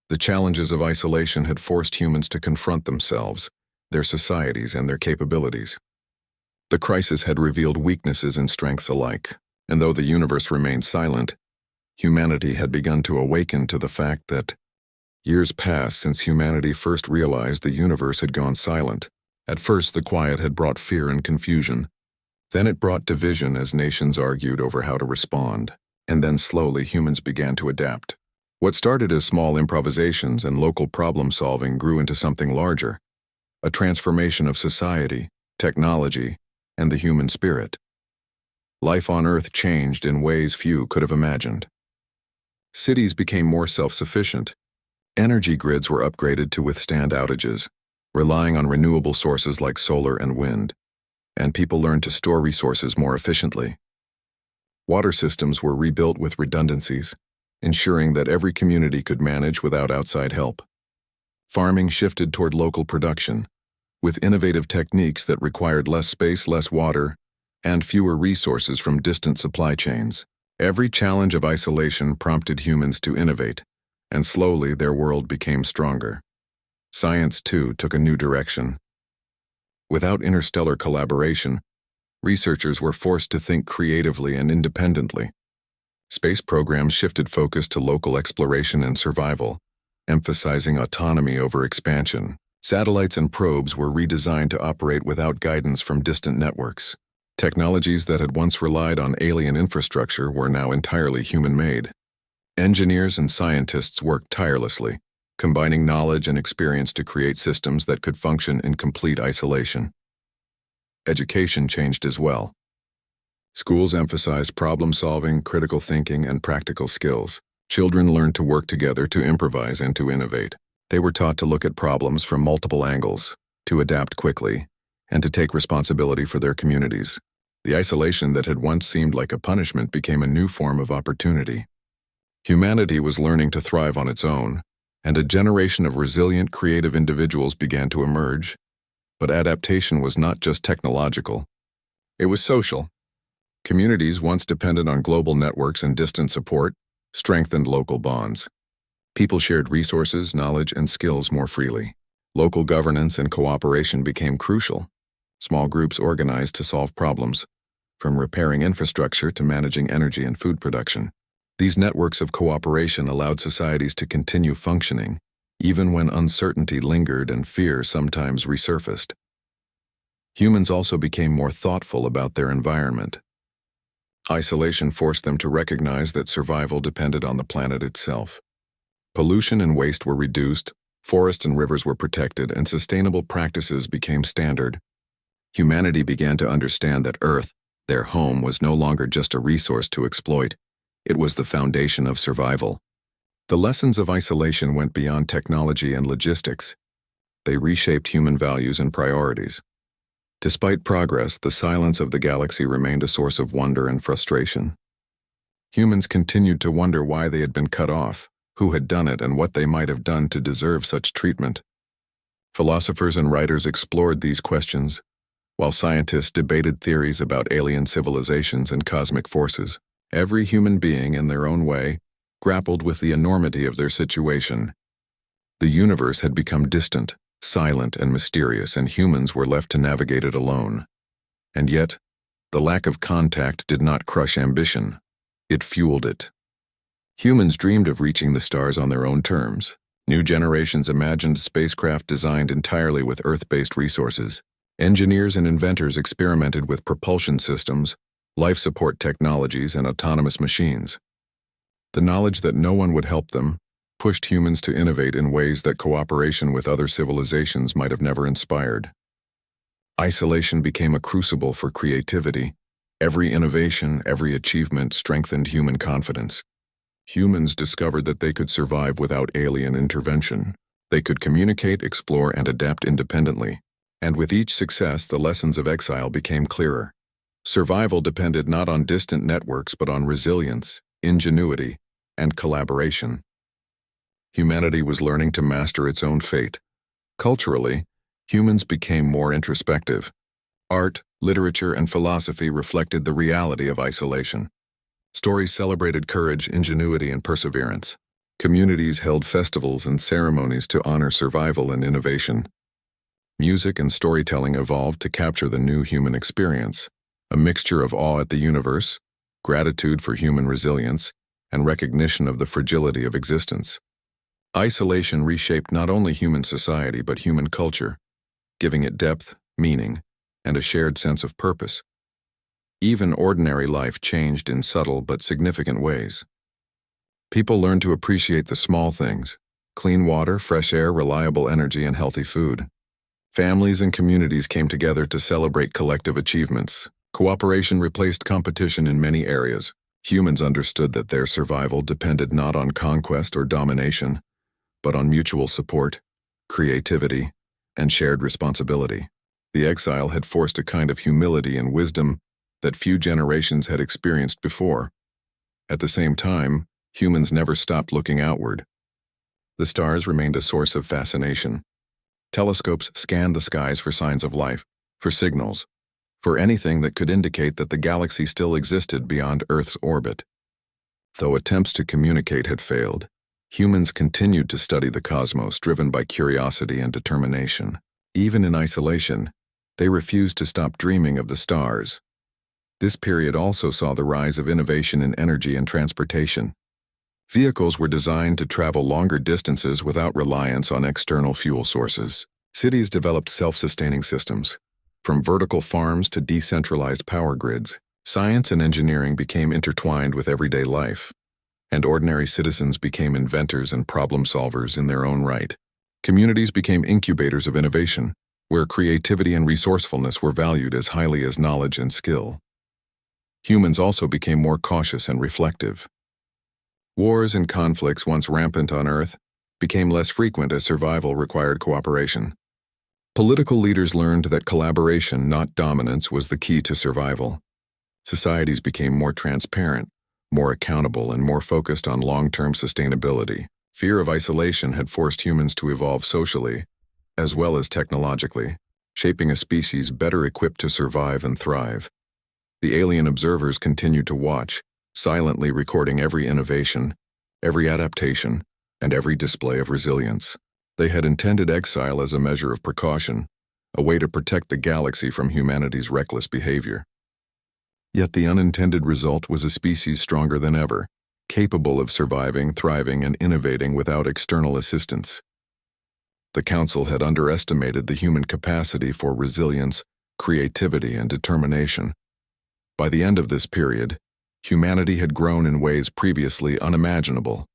The challenges of isolation had forced humans to confront themselves, their societies, and their capabilities. The crisis had revealed weaknesses and strengths alike, and though the universe remained silent, humanity had begun to awaken to the fact that years passed since humanity first realized the universe had gone silent. At first, the quiet had brought fear and confusion. Then it brought division as nations argued over how to respond. And then slowly humans began to adapt. What started as small improvisations and local problem-solving grew into something larger, a transformation of society, technology, and the human spirit. Life on Earth changed in ways few could have imagined. Cities became more self-sufficient. Energy grids were upgraded to withstand outages, relying on renewable sources like solar and wind, and people learned to store resources more efficiently. Water systems were rebuilt with redundancies, ensuring that every community could manage without outside help. Farming shifted toward local production, with innovative techniques that required less space, less water, and fewer resources from distant supply chains. Every challenge of isolation prompted humans to innovate, and slowly their world became stronger. Science, too, took a new direction. Without interstellar collaboration, researchers were forced to think creatively and independently. Space programs shifted focus to local exploration and survival, emphasizing autonomy over expansion. Satellites and probes were redesigned to operate without guidance from distant networks. Technologies that had once relied on alien infrastructure were now entirely human-made. Engineers and scientists worked tirelessly, combining knowledge and experience to create systems that could function in complete isolation. Education changed as well. Schools emphasized problem-solving, critical thinking, and practical skills. Children learned to work together to improvise and to innovate. They were taught to look at problems from multiple angles, to adapt quickly, and to take responsibility for their communities. The isolation that had once seemed like a punishment became a new form of opportunity. Humanity was learning to thrive on its own, and a generation of resilient, creative individuals began to emerge. But adaptation was not just technological. It was social. Communities once dependent on global networks and distant support strengthened local bonds. People shared resources, knowledge, and skills more freely. Local governance and cooperation became crucial. Small groups organized to solve problems, from repairing infrastructure to managing energy and food production. These networks of cooperation allowed societies to continue functioning, even when uncertainty lingered and fear sometimes resurfaced. Humans also became more thoughtful about their environment. Isolation forced them to recognize that survival depended on the planet itself. Pollution and waste were reduced, forests and rivers were protected, and sustainable practices became standard. Humanity began to understand that Earth, their home, was no longer just a resource to exploit. It was the foundation of survival. The lessons of isolation went beyond technology and logistics. They reshaped human values and priorities. Despite progress, the silence of the galaxy remained a source of wonder and frustration. Humans continued to wonder why they had been cut off, who had done it, and what they might have done to deserve such treatment. Philosophers and writers explored these questions, while scientists debated theories about alien civilizations and cosmic forces. Every human being, in their own way, grappled with the enormity of their situation. The universe had become distant, silent, and mysterious, and humans were left to navigate it alone. And yet, the lack of contact did not crush ambition. It fueled it. Humans dreamed of reaching the stars on their own terms. New generations imagined spacecraft designed entirely with Earth-based resources. Engineers and inventors experimented with propulsion systems, life support technologies, and autonomous machines. The knowledge that no one would help them pushed humans to innovate in ways that cooperation with other civilizations might have never inspired. Isolation became a crucible for creativity. Every innovation, every achievement strengthened human confidence. Humans discovered that they could survive without alien intervention. They could communicate, explore, and adapt independently. And with each success, the lessons of Exile became clearer. Survival depended not on distant networks but on resilience, ingenuity, and collaboration. Humanity was learning to master its own fate. Culturally, humans became more introspective. Art, literature, and philosophy reflected the reality of isolation. Stories celebrated courage, ingenuity, and perseverance. Communities held festivals and ceremonies to honor survival and innovation. Music and storytelling evolved to capture the new human experience, a mixture of awe at the universe, gratitude for human resilience, and recognition of the fragility of existence. Isolation reshaped not only human society but human culture, giving it depth, meaning, and a shared sense of purpose. Even ordinary life changed in subtle but significant ways. People learned to appreciate the small things: clean water, fresh air, reliable energy, and healthy food. Families and communities came together to celebrate collective achievements. Cooperation replaced competition in many areas. Humans understood that their survival depended not on conquest or domination, but on mutual support, creativity, and shared responsibility. The exile had forced a kind of humility and wisdom that few generations had experienced before. At the same time, humans never stopped looking outward. The stars remained a source of fascination. Telescopes scanned the skies for signs of life, for signals, for anything that could indicate that the galaxy still existed beyond Earth's orbit. Though attempts to communicate had failed, humans continued to study the cosmos, driven by curiosity and determination. Even in isolation, they refused to stop dreaming of the stars. This period also saw the rise of innovation in energy and transportation. Vehicles were designed to travel longer distances without reliance on external fuel sources. Cities developed self-sustaining systems. From vertical farms to decentralized power grids, science and engineering became intertwined with everyday life, and ordinary citizens became inventors and problem solvers in their own right. Communities became incubators of innovation, where creativity and resourcefulness were valued as highly as knowledge and skill. Humans also became more cautious and reflective. Wars and conflicts once rampant on Earth became less frequent as survival required cooperation. Political leaders learned that collaboration, not dominance, was the key to survival. Societies became more transparent, more accountable, and more focused on long-term sustainability. Fear of isolation had forced humans to evolve socially, as well as technologically, shaping a species better equipped to survive and thrive. The alien observers continued to watch, silently recording every innovation, every adaptation, and every display of resilience. They had intended exile as a measure of precaution, a way to protect the galaxy from humanity's reckless behavior. Yet the unintended result was a species stronger than ever, capable of surviving, thriving, and innovating without external assistance. The Council had underestimated the human capacity for resilience, creativity, and determination. By the end of this period, humanity had grown in ways previously unimaginable.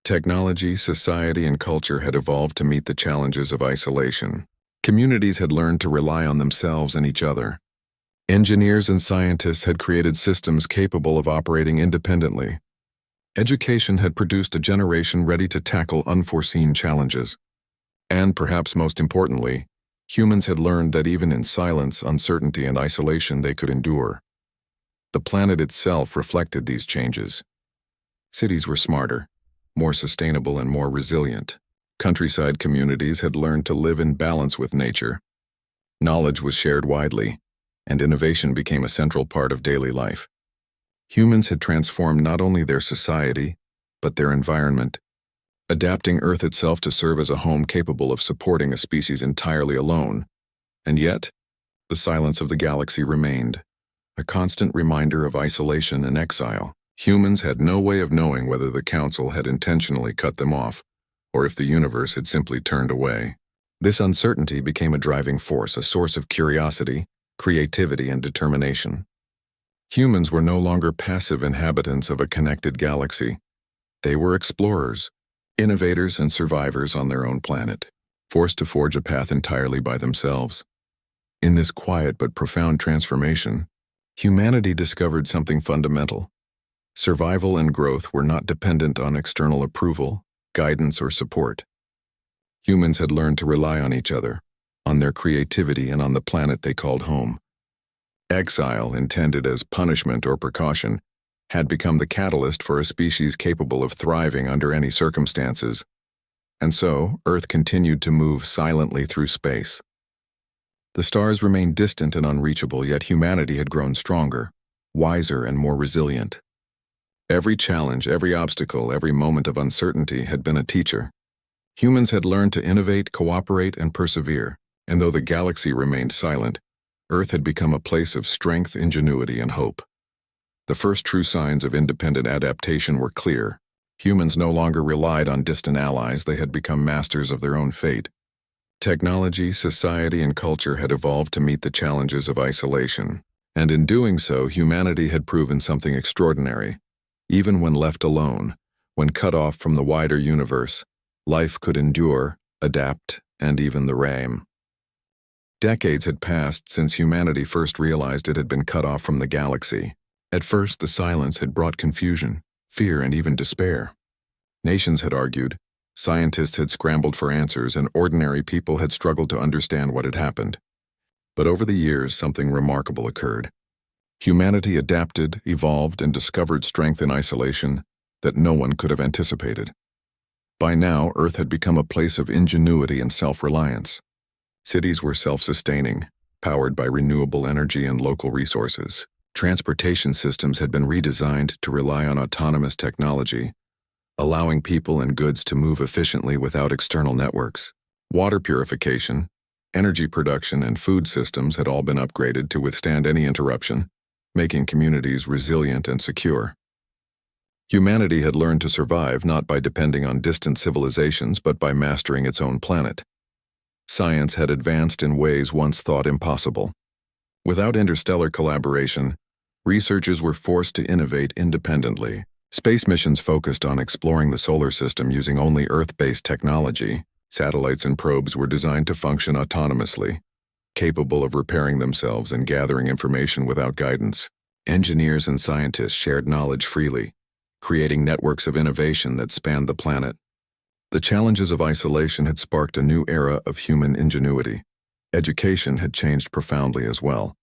Technology, society, and culture had evolved to meet the challenges of isolation. Communities had learned to rely on themselves and each other. Engineers and scientists had created systems capable of operating independently. Education had produced a generation ready to tackle unforeseen challenges. And perhaps most importantly, humans had learned that even in silence, uncertainty, and isolation they could endure. The planet itself reflected these changes. Cities were smarter, more sustainable, and more resilient. Countryside communities had learned to live in balance with nature. Knowledge was shared widely, and innovation became a central part of daily life. Humans had transformed not only their society, but their environment, adapting Earth itself to serve as a home capable of supporting a species entirely alone. And yet, the silence of the galaxy remained, a constant reminder of isolation and exile. Humans had no way of knowing whether the Council had intentionally cut them off, or if the universe had simply turned away. This uncertainty became a driving force, a source of curiosity, creativity, and determination. Humans were no longer passive inhabitants of a connected galaxy. They were explorers, innovators, and survivors on their own planet, forced to forge a path entirely by themselves. In this quiet but profound transformation, humanity discovered something fundamental. Survival and growth were not dependent on external approval, guidance, or support. Humans had learned to rely on each other, on their creativity, and on the planet they called home. Exile, intended as punishment or precaution, had become the catalyst for a species capable of thriving under any circumstances. And so, Earth continued to move silently through space. The stars remained distant and unreachable, yet humanity had grown stronger, wiser, and more resilient. Every challenge, every obstacle, every moment of uncertainty had been a teacher. Humans had learned to innovate, cooperate, and persevere, and though the galaxy remained silent, Earth had become a place of strength, ingenuity, and hope. The first true signs of independent adaptation were clear. Humans no longer relied on distant allies, they had become masters of their own fate. Technology, society, and culture had evolved to meet the challenges of isolation, and in doing so, humanity had proven something extraordinary. Even when left alone, when cut off from the wider universe, life could endure, adapt, and even thrive. Decades had passed since humanity first realized it had been cut off from the galaxy. At first, the silence had brought confusion, fear, and even despair. Nations had argued, scientists had scrambled for answers, and ordinary people had struggled to understand what had happened. But over the years, something remarkable occurred. Humanity adapted, evolved, and discovered strength in isolation that no one could have anticipated. By now, Earth had become a place of ingenuity and self-reliance. Cities were self-sustaining, powered by renewable energy and local resources. Transportation systems had been redesigned to rely on autonomous technology, allowing people and goods to move efficiently without external networks. Water purification, energy production, and food systems had all been upgraded to withstand any interruption, making communities resilient and secure. Humanity had learned to survive not by depending on distant civilizations but by mastering its own planet. Science had advanced in ways once thought impossible. Without interstellar collaboration, researchers were forced to innovate independently. Space missions focused on exploring the solar system using only Earth-based technology. Satellites and probes were designed to function autonomously, capable of repairing themselves and gathering information without guidance. Engineers and scientists shared knowledge freely, creating networks of innovation that spanned the planet. The challenges of isolation had sparked a new era of human ingenuity. Education had changed profoundly as well.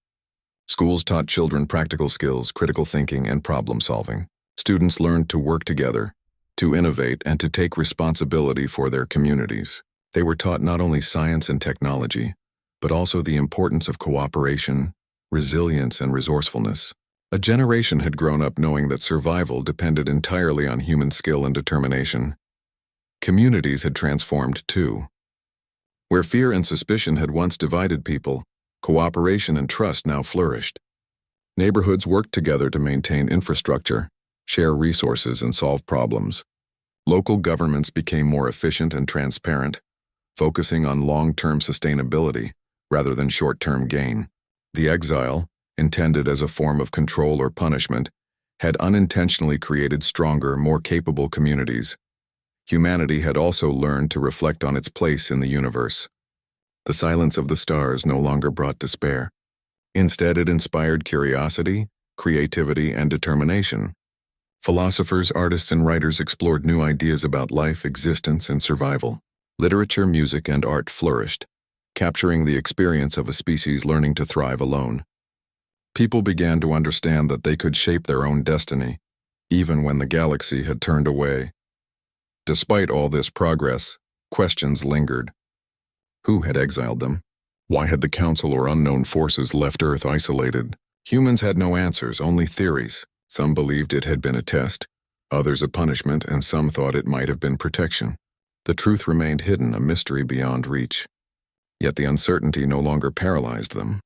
Schools taught children practical skills, critical thinking, and problem-solving. Students learned to work together, to innovate, and to take responsibility for their communities. They were taught not only science and technology, but also the importance of cooperation, resilience, and resourcefulness. A generation had grown up knowing that survival depended entirely on human skill and determination. Communities had transformed too. Where fear and suspicion had once divided people, cooperation and trust now flourished. Neighborhoods worked together to maintain infrastructure, share resources, and solve problems. Local governments became more efficient and transparent, focusing on long-term sustainability rather than short-term gain. The exile, intended as a form of control or punishment, had unintentionally created stronger, more capable communities. Humanity had also learned to reflect on its place in the universe. The silence of the stars no longer brought despair. Instead, it inspired curiosity, creativity, and determination. Philosophers, artists, and writers explored new ideas about life, existence, and survival. Literature, music, and art flourished, capturing the experience of a species learning to thrive alone. People began to understand that they could shape their own destiny, even when the galaxy had turned away. Despite all this progress, questions lingered. Who had exiled them? Why had the Council or unknown forces left Earth isolated? Humans had no answers, only theories. Some believed it had been a test, others a punishment, and some thought it might have been protection. The truth remained hidden, a mystery beyond reach. Yet the uncertainty no longer paralyzed them.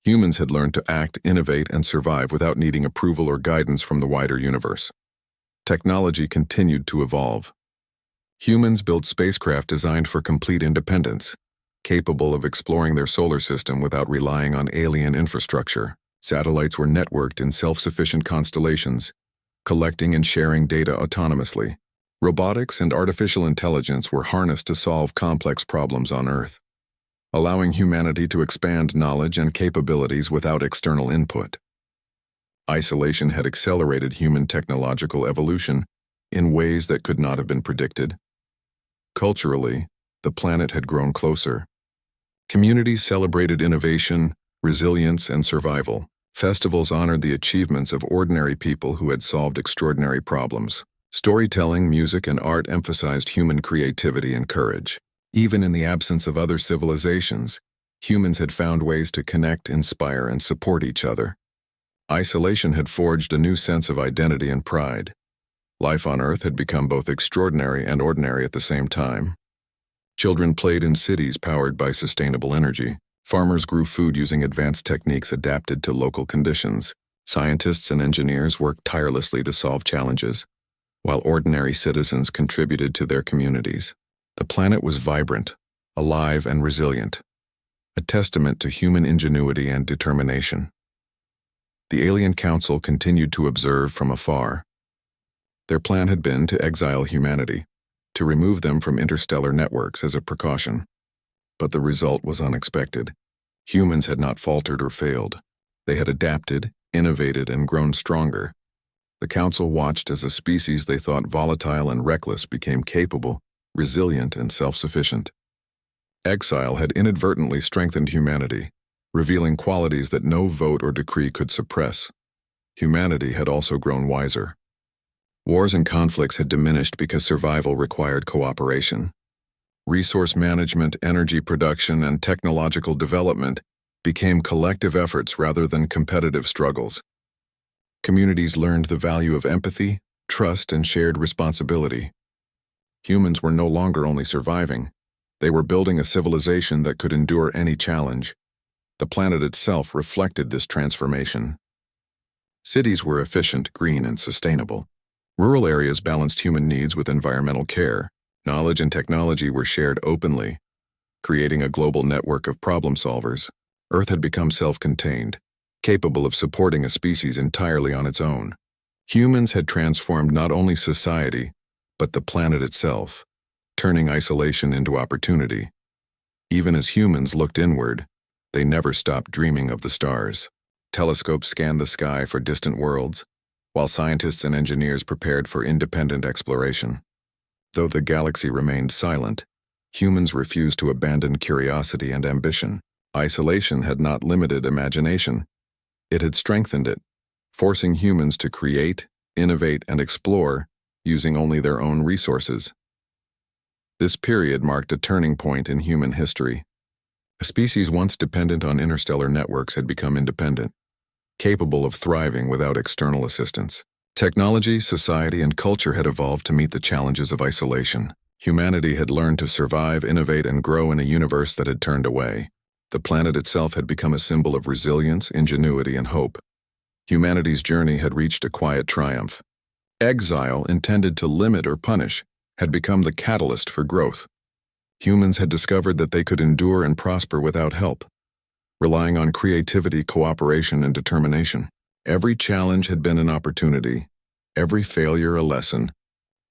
Humans had learned to act, innovate, and survive without needing approval or guidance from the wider universe. Technology continued to evolve. Humans built spacecraft designed for complete independence, capable of exploring their solar system without relying on alien infrastructure. Satellites were networked in self-sufficient constellations, collecting and sharing data autonomously. Robotics and artificial intelligence were harnessed to solve complex problems on Earth, allowing humanity to expand knowledge and capabilities without external input. Isolation had accelerated human technological evolution in ways that could not have been predicted. Culturally, the planet had grown closer. Communities celebrated innovation, resilience, and survival. Festivals honored the achievements of ordinary people who had solved extraordinary problems. Storytelling, music, and art emphasized human creativity and courage. Even in the absence of other civilizations, humans had found ways to connect, inspire, and support each other. Isolation had forged a new sense of identity and pride. Life on Earth had become both extraordinary and ordinary at the same time. Children played in cities powered by sustainable energy. Farmers grew food using advanced techniques adapted to local conditions. Scientists and engineers worked tirelessly to solve challenges, while ordinary citizens contributed to their communities. The planet was vibrant, alive, and resilient, a testament to human ingenuity and determination. The Alien Council continued to observe from afar. Their plan had been to exile humanity, to remove them from interstellar networks as a precaution. But the result was unexpected. Humans had not faltered or failed. They had adapted, innovated, and grown stronger. The Council watched as a species they thought volatile and reckless became capable, resilient, and self-sufficient. Exile had inadvertently strengthened humanity, revealing qualities that no vote or decree could suppress. Humanity had also grown wiser. Wars and conflicts had diminished because survival required cooperation. Resource management, energy production, and technological development became collective efforts rather than competitive struggles. Communities learned the value of empathy, trust, and shared responsibility. Humans were no longer only surviving, they were building a civilization that could endure any challenge. The planet itself reflected this transformation. Cities were efficient, green, and sustainable. Rural areas balanced human needs with environmental care. Knowledge and technology were shared openly, creating a global network of problem solvers. Earth had become self-contained, capable of supporting a species entirely on its own. Humans had transformed not only society, but the planet itself, turning isolation into opportunity. Even as humans looked inward, they never stopped dreaming of the stars. Telescopes scanned the sky for distant worlds, while scientists and engineers prepared for independent exploration. Though the galaxy remained silent, humans refused to abandon curiosity and ambition. Isolation had not limited imagination. It had strengthened it, forcing humans to create, innovate, and explore using only their own resources. This period marked a turning point in human history. A species once dependent on interstellar networks had become independent, capable of thriving without external assistance. Technology, society, and culture had evolved to meet the challenges of isolation. Humanity had learned to survive, innovate, and grow in a universe that had turned away. The planet itself had become a symbol of resilience, ingenuity, and hope. Humanity's journey had reached a quiet triumph. Exile, intended to limit or punish, had become the catalyst for growth. Humans had discovered that they could endure and prosper without help, relying on creativity, cooperation, and determination. Every challenge had been an opportunity, every failure a lesson,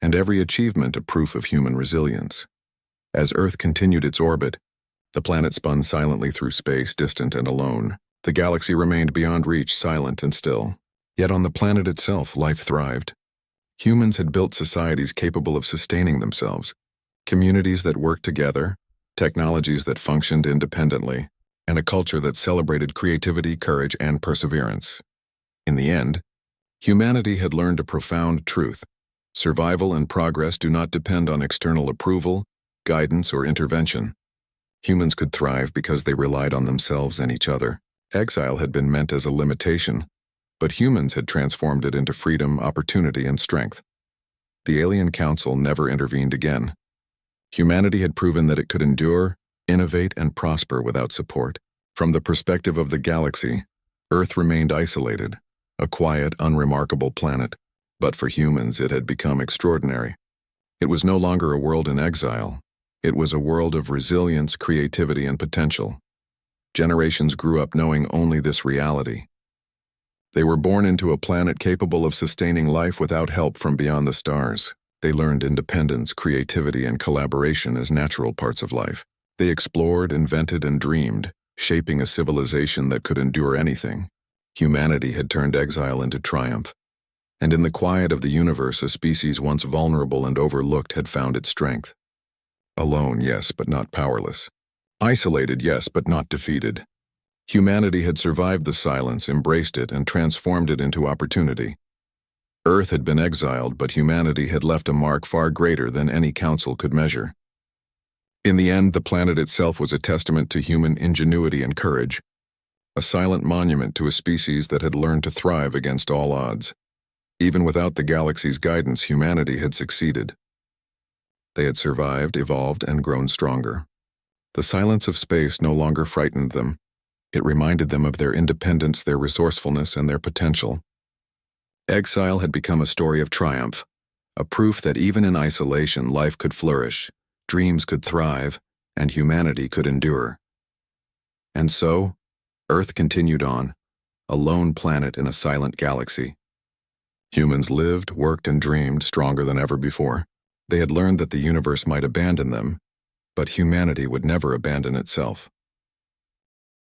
and every achievement a proof of human resilience. As Earth continued its orbit, the planet spun silently through space, distant and alone. The galaxy remained beyond reach, silent and still. Yet on the planet itself, life thrived. Humans had built societies capable of sustaining themselves, communities that worked together, technologies that functioned independently, and a culture that celebrated creativity, courage, and perseverance. In the end, humanity had learned a profound truth. Survival and progress do not depend on external approval, guidance, or intervention. Humans could thrive because they relied on themselves and each other. Exile had been meant as a limitation, but humans had transformed it into freedom, opportunity, and strength. The Alien Council never intervened again. Humanity had proven that it could endure, innovate, and prosper without support. From the perspective of the galaxy, Earth remained isolated, a quiet, unremarkable planet. But for humans, it had become extraordinary. It was no longer a world in exile. It was a world of resilience, creativity, and potential. Generations grew up knowing only this reality. They were born into a planet capable of sustaining life without help from beyond the stars. They learned independence, creativity, and collaboration as natural parts of life. They explored, invented, and dreamed, shaping a civilization that could endure anything. Humanity had turned exile into triumph. And in the quiet of the universe, a species once vulnerable and overlooked had found its strength. Alone, yes, but not powerless. Isolated, yes, but not defeated. Humanity had survived the silence, embraced it, and transformed it into opportunity. Earth had been exiled, but humanity had left a mark far greater than any council could measure. In the end, the planet itself was a testament to human ingenuity and courage, a silent monument to a species that had learned to thrive against all odds. Even without the galaxy's guidance, humanity had succeeded. They had survived, evolved, and grown stronger. The silence of space no longer frightened them. It reminded them of their independence, their resourcefulness, and their potential. Exile had become a story of triumph, a proof that even in isolation life could flourish, dreams could thrive, and humanity could endure. And so, Earth continued on, a lone planet in a silent galaxy. Humans lived, worked, and dreamed stronger than ever before. They had learned that the universe might abandon them, but humanity would never abandon itself.